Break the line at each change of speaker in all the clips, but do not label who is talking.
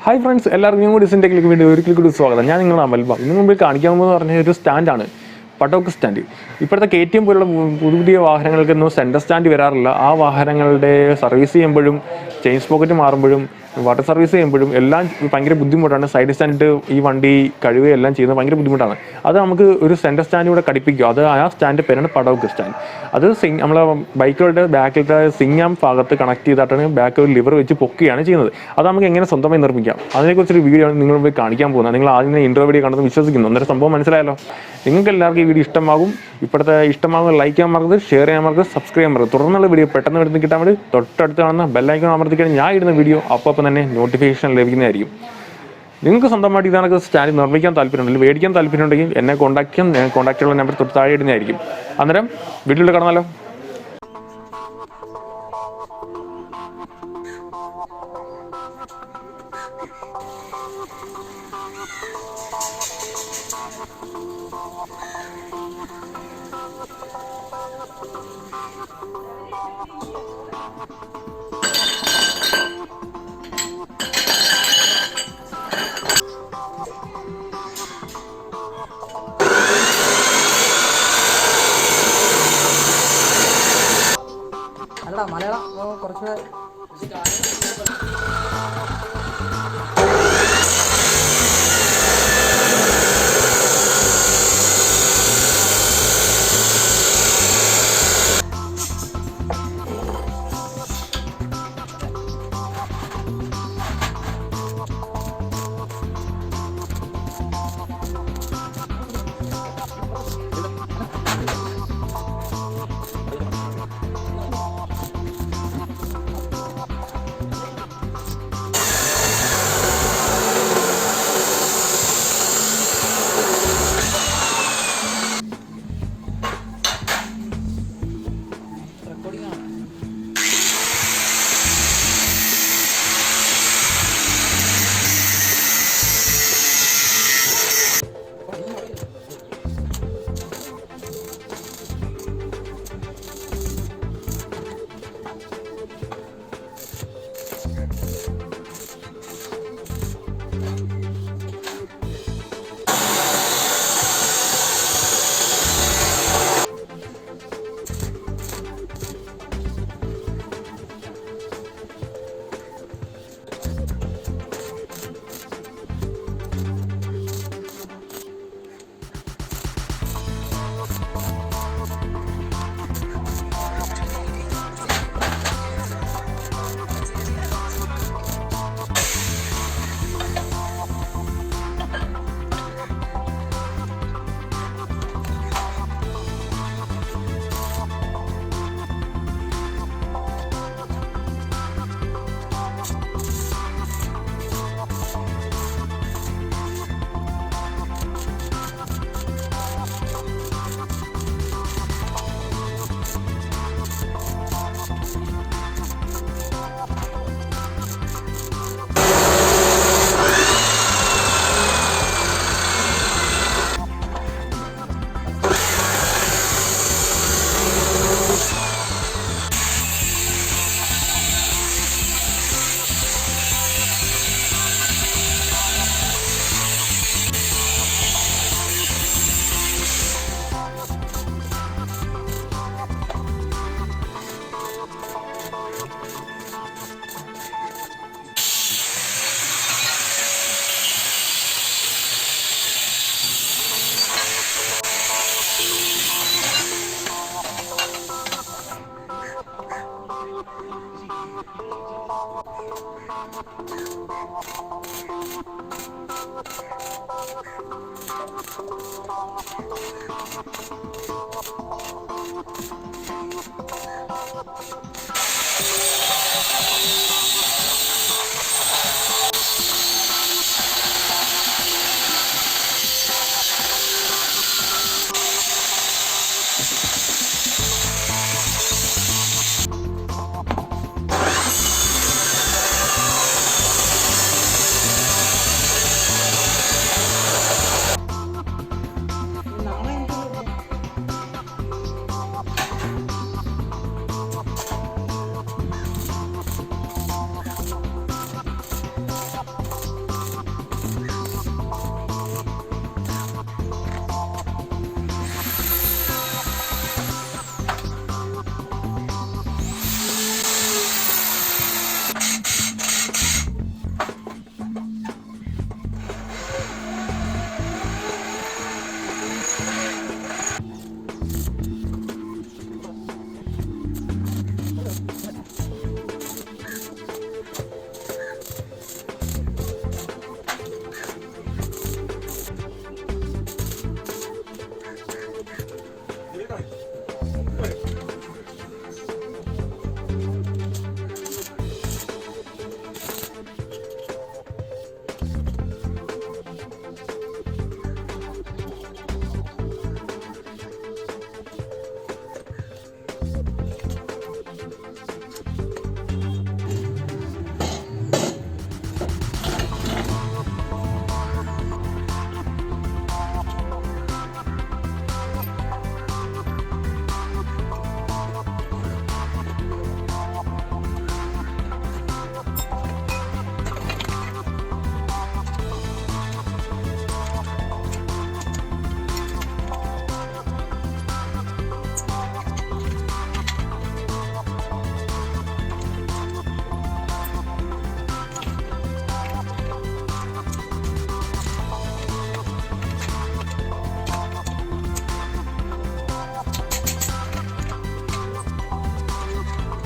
Hi friends, എല്ലാവർക്കും കൂടി സിൻ്റെക്കിലേക്ക് വേണ്ടി ഒരിക്കൽ കൂടി സ്വാഗതം. ഞാൻ നിങ്ങളുടെ അമൽബ. ഇതിനു മുമ്പിൽ കാണിക്കാമെന്ന് പറഞ്ഞ ഒരു സ്റ്റാൻഡാണ് പഡോക്ക് സ്റ്റാൻഡ്. ഇപ്പോഴത്തെ KTM പോലുള്ള പുതിയ വാഹനങ്ങൾക്കൊന്നും സെൻറ്റർ സ്റ്റാൻഡ് വരാറില്ല. ആ വാഹനങ്ങളുടെ സർവീസ് ചെയ്യുമ്പോഴും ചെയിൻ സ്പോക്കറ്റ് മാറുമ്പോഴും വാട്ടർ സർവീസ് ചെയ്യുമ്പോഴും എല്ലാം ഭയങ്കര ബുദ്ധിമുട്ടാണ്. സൈഡ് സ്റ്റാൻഡ് ഈ വണ്ടി കഴിവുകയെല്ലാം ചെയ്യുന്നത് ഭയങ്കര ബുദ്ധിമുട്ടാണ്. അത് നമുക്ക് ഒരു സെൻറ്റർ സ്റ്റാൻഡ് കൂടെ ഘടിപ്പിക്കും. അത് ആ സ്റ്റാൻഡ് പേരാണ് പഡോക്ക് സ്റ്റാൻഡ്. അത് നമ്മളെ ബൈക്കുകളുടെ ബാക്കിലത്തെ സിംഗം ഭാഗത്ത് കണക്ട് ചെയ്തിട്ടാണ് ബാക്ക് ഒരു ലിവർ വെച്ച് പൊക്കുകയാണ് ചെയ്യുന്നത്. അത് നമുക്ക് എങ്ങനെ സ്വന്തമായി നിർമ്മിക്കാം, അതിനെക്കുറിച്ചൊരു വീഡിയോ ആണ് നിങ്ങൾ പോയി കാണിക്കാൻ പോകുന്നത്. നിങ്ങൾ ആദ്യം ഇൻട്രോ വീഡിയോ കണ്ടെന്ന് വിശ്വസിക്കുന്നു. അന്നേരം സംഭവം മനസ്സിലായല്ലോ. നിങ്ങൾക്ക് എല്ലാവർക്കും ഈ വീഡിയോ ഇഷ്ടമാകും. ഇപ്പോഴത്തെ ഇഷ്ടമാകുന്ന ലൈക്ക് ചെയ്യാൻ മറക്കരുത്, ഷെയർ ചെയ്യാൻ മറക്കരുത്, സബ്സ്ക്രൈബ് ചെയ്യാൻ മറക്കരുത്. തുടർന്നുള്ള വീഡിയോ പെട്ടെന്ന് എടുത്ത് കിട്ടാൻ വേണ്ടി തൊട്ടടുത്ത് കാണുന്ന ബെല്ലൈക്കൺ അമർത്തിക്കാൻ ഞാൻ ഇടുന്ന വീഡിയോ അപ്പം തന്നെ നോട്ടിഫിക്കേഷൻ ലഭിക്കുന്നതായിരിക്കും. നിങ്ങൾക്ക് സ്വന്തമായിട്ട് ഇതൊക്കെ സ്റ്റാൻഡ് നിർമ്മിക്കാൻ താല്പര്യമുണ്ടെങ്കിൽ, മേടിക്കാൻ താല്പര്യമുണ്ടെങ്കിൽ എന്നെ കോൺടാക്ട് ചെയ്യാം. ഞാൻ കോൺടാക്ട് ചെയ്യുന്ന നമ്പർ തൊട്ട് താഴെ ഇടുന്നതായിരിക്കും. അന്നേരം വീട്ടിലോട്ട് കടന്നാലോ.
മലയാളം കുറച്ചുകൂടെ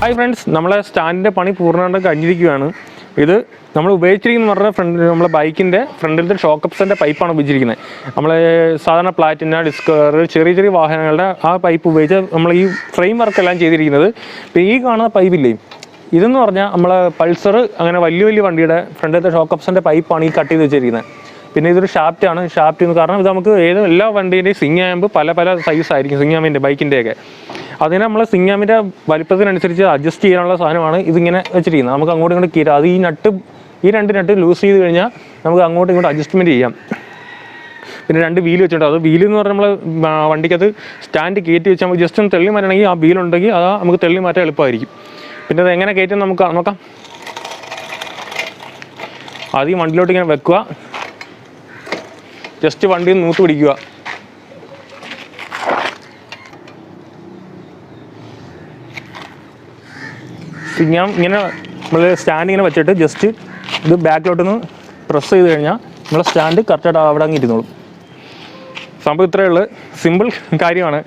ഹായ് ഫ്രണ്ട്സ്, നമ്മളെ സ്റ്റാൻഡിൻ്റെ പണി പൂർണ്ണമായിട്ട് കഴിഞ്ഞിരിക്കുകയാണ്. ഇത് നമ്മൾ ഉപയോഗിച്ചിരിക്കുന്ന പറഞ്ഞാൽ നമ്മളെ ബൈക്കിൻ്റെ ഫ്രണ്ടിലത്തെ ഷോക്കപ്സിൻ്റെ പൈപ്പാണ് ഉപയോഗിച്ചിരിക്കുന്നത്. നമ്മൾ സാധാരണ പ്ലാറ്റിന, ഡിസ്കവർ, ചെറിയ ചെറിയ വാഹനങ്ങളുടെ ആ പൈപ്പ് ഉപയോഗിച്ച് നമ്മൾ ഈ ഫ്രെയിം വർക്കെല്ലാം ചെയ്തിരിക്കുന്നത്. ഇപ്പോൾ ഈ കാണുന്ന പൈപ്പില്ലേ, ഇതെന്ന് പറഞ്ഞാൽ നമ്മളെ പൾസർ അങ്ങനെ വലിയ വലിയ വണ്ടിയുടെ ഫ്രണ്ടിലത്തെ ഷോക്കപ്സിൻ്റെ പൈപ്പാണ് ഈ കട്ട് ചെയ്ത് വെച്ചിരിക്കുന്നത്. പിന്നെ ഇതൊരു ഷാഫ്റ്റാണ്. ഷാഫ്റ്റ് കാരണം ഇത് നമുക്ക് എല്ലാ വണ്ടീൻ്റെയും സ്വിങ് ആകുമ്പോൾ പല സൈസായിരിക്കും സ്വിങ് ബൈക്കിൻ്റെയൊക്കെ. അതിനെ നമ്മൾ സ്വിങ് ആമിൻ്റെ വലിപ്പത്തിനനുസരിച്ച് അഡ്ജസ്റ്റ് ചെയ്യാനുള്ള സാധനമാണ് ഇതിങ്ങനെ വെച്ചിരിക്കുന്നത്. നമുക്ക് അങ്ങോട്ടും ഇങ്ങോട്ട് കീറാം. അത് ഈ രണ്ട് നട്ട് ലൂസ് ചെയ്ത് കഴിഞ്ഞാൽ നമുക്ക് അങ്ങോട്ടും ഇങ്ങോട്ട് അഡ്ജസ്റ്റ്മെൻറ്റ് ചെയ്യാം. പിന്നെ 2 വീല് വെച്ചിട്ടുണ്ട്. അത് വീല് എന്ന് പറഞ്ഞാൽ നമ്മൾ വണ്ടിക്കകത്ത് സ്റ്റാൻഡ് കയറ്റി വെച്ചാൽ നമുക്ക് ജസ്റ്റ് ഒന്ന് തെള്ളി മാറ്റണമെങ്കിൽ ആ വീലുണ്ടെങ്കിൽ അത് നമുക്ക് തെള്ളി മാറ്റാൻ എളുപ്പമായിരിക്കും. പിന്നെ അത് എങ്ങനെ കയറ്റും നമുക്ക് നോക്കാം. ആദ്യം വണ്ടിയിലോട്ട് ഇങ്ങനെ വെക്കുക, ജസ്റ്റ് വണ്ടിയിൽ നൂത്ത് പിടിക്കുക. ഞാൻ ഇങ്ങനെ നമ്മൾ സ്റ്റാൻഡ് ഇങ്ങനെ വെച്ചിട്ട് ജസ്റ്റ് ഇത് ബാക്കിലോട്ടൊന്ന് പ്രസ് ചെയ്ത് കഴിഞ്ഞാൽ നമ്മളെ സ്റ്റാൻഡ് കറക്റ്റായിട്ട് അവിടെ അങ്ങ് ഇരുന്നോളും. സംഭവം ഇത്രയേ ഉള്ളൂ, സിമ്പിൾ കാര്യമാണ്.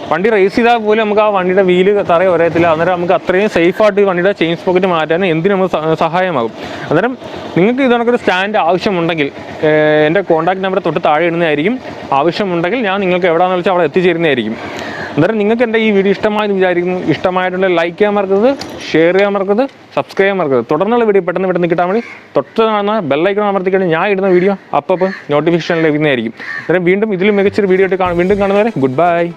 വണ്ടി റേസ് ചെയ്താൽ പോലും നമുക്ക് ആ വണ്ടിയുടെ വീല് തറയെ ഒരയത്തില്ല. അന്നേരം നമുക്ക് അത്രയും സേഫായിട്ട് ഈ വണ്ടിയുടെ ചെയിൻ സ്പോക്കറ്റ് മാറ്റാൻ എന്തിനും നമുക്ക് സഹായമാകും. അന്നേരം നിങ്ങൾക്ക് ഇതൊക്കെ സ്റ്റാൻഡ് ആവശ്യമുണ്ടെങ്കിൽ എൻ്റെ കോൺടാക്ട് നമ്പർ തൊട്ട് താഴെ ഇടുന്നതായിരിക്കും. ആവശ്യമുണ്ടെങ്കിൽ ഞാൻ നിങ്ങൾക്ക് എവിടെയാണെന്ന് വെച്ചാൽ അവിടെ എത്തിച്ചേരുന്നതായിരിക്കും. അന്നേരം നിങ്ങൾക്ക് എൻ്റെ ഈ വീഡിയോ ഇഷ്ടമായെന്ന് വിചാരിക്കുന്നു. ഇഷ്ടമായിട്ടുണ്ടെങ്കിൽ ലൈക്ക് ചെയ്യാൻ മറക്കരുത്, ഷെയർ ചെയ്യാൻ മറക്കരുത്, സബ്സ്ക്രൈബ് ചെയ്യാൻ മറക്കരുത്. തുടർന്നുള്ള വീഡിയോ പെട്ടെന്ന് കിട്ടാൻ വേണ്ടി തൊട്ട് കാണുന്ന ബെല്ലൈക്കൺ അമർത്തിക്കഴിഞ്ഞാൽ ഞാൻ ഇടുന്ന വീഡിയോ അപ്പം നോട്ടിഫിക്കേഷൻ ലഭിക്കുന്നതായിരിക്കും. അന്നേരം വീണ്ടും ഇതിലും മികച്ചൊരു വീഡിയോ ആയിട്ട് വീണ്ടും കാണുന്നവരെ ഗുഡ് ബൈ.